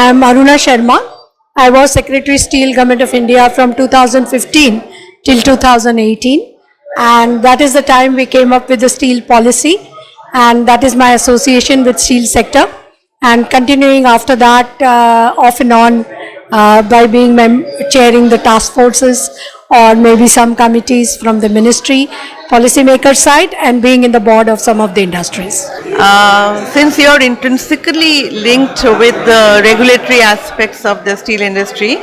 am Aruna Sharma. I was Secretary Steel Government of India from 2015 till 2018, and that is the time we came up with the steel policy, and that is my association with steel sector, and continuing after that off and on by being chairing the task forces or maybe some committees from the ministry, policymaker side, and being in the board of some of the industries. Since you're intrinsically linked with the regulatory aspects of the steel industry,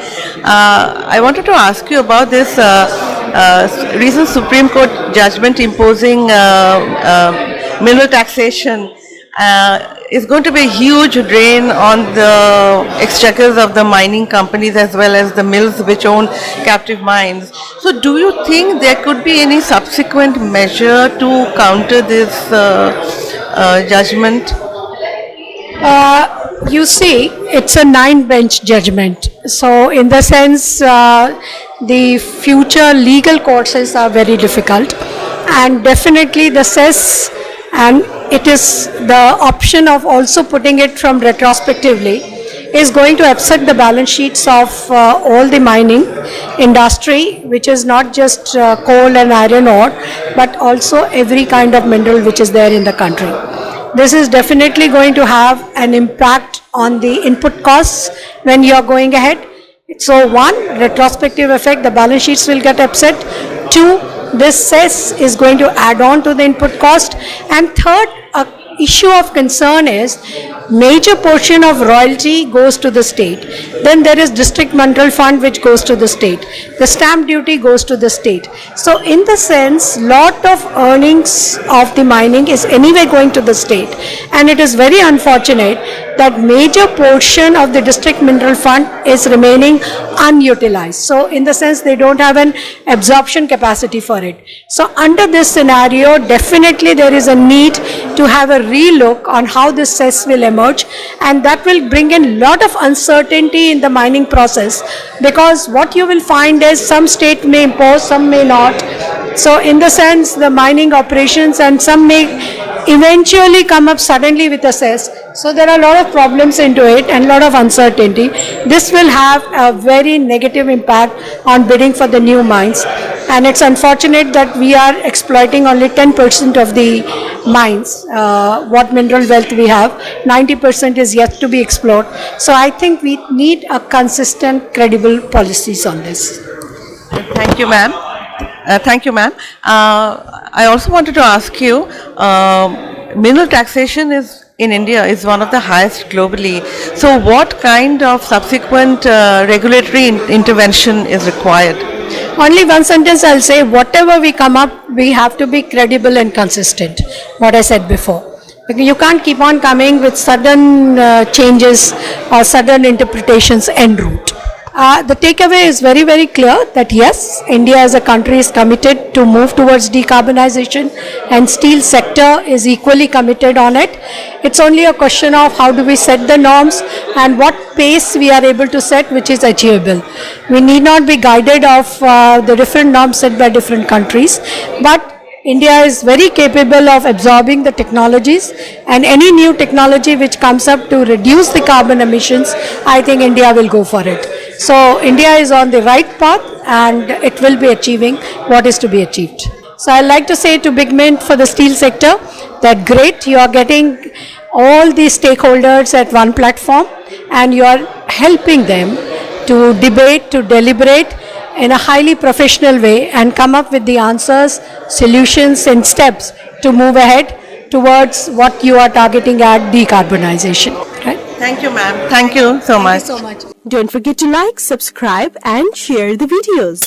I wanted to ask you about this recent Supreme Court judgment imposing mineral taxation. Is going to be a huge drain on the exchequers of the mining companies as well as the mills which own captive mines. So do you think there could be any subsequent measure to counter this judgment? You see, it's a 9-bench judgment. So in the sense, the future legal courses are very difficult, and definitely the cess, and it is the option of also putting it from retrospectively, is going to upset the balance sheets of all the mining industry, which is not just coal and iron ore, but also every kind of mineral which is there in the country. This is definitely going to have an impact on the input costs when you are going ahead. So one, retrospective effect, the balance sheets will get upset. Two, this cess is going to add on to the input cost. And third, a issue of concern is major portion of royalty goes to the state. Then there is district mineral fund which goes to the state. The stamp duty goes to the state. So in the sense, lot of earnings of the mining is anyway going to the state. And it is very unfortunate that major portion of the district mineral fund is remaining unutilized. So in the sense, they don't have an absorption capacity for it. So under this scenario, definitely there is a need to have a relook on how this cess will emerge, and that will bring in lot of uncertainty in the mining process, because what you will find is some state may impose, some may not. So in the sense, the mining operations, and some may eventually come up suddenly with a cess. So there are a lot of problems into it and a lot of uncertainty. This will have a very negative impact on bidding for the new mines, and it's unfortunate that we are exploiting only 10% of the mines, what mineral wealth we have. 90% is yet to be explored. So I think we need a consistent, credible policies on this. Thank you, ma'am. Thank you, ma'am. I also wanted to ask you, mineral taxation in India is one of the highest globally. So what kind of subsequent regulatory intervention is required? Only one sentence I'll say: whatever we come up, we have to be credible and consistent, what I said before. You can't keep on coming with sudden changes or sudden interpretations en route. The takeaway is very, very clear that yes, India as a country is committed to move towards decarbonization, and steel sector is equally committed on it. It's only a question of how do we set the norms and what pace we are able to set, which is achievable. We need not be guided of the different norms set by different countries, but India is very capable of absorbing the technologies, and any new technology which comes up to reduce the carbon emissions, I think India will go for it. So India is on the right path, and it will be achieving what is to be achieved. So I like to say to Big Mint for the steel sector that great, you are getting all the stakeholders at one platform, and you are helping them to debate, to deliberate in a highly professional way and come up with the answers, solutions and steps to move ahead towards what you are targeting at decarbonization. Right? Thank you, ma'am. Thank you so much. Thank you so much. Don't forget to like, subscribe and share the videos.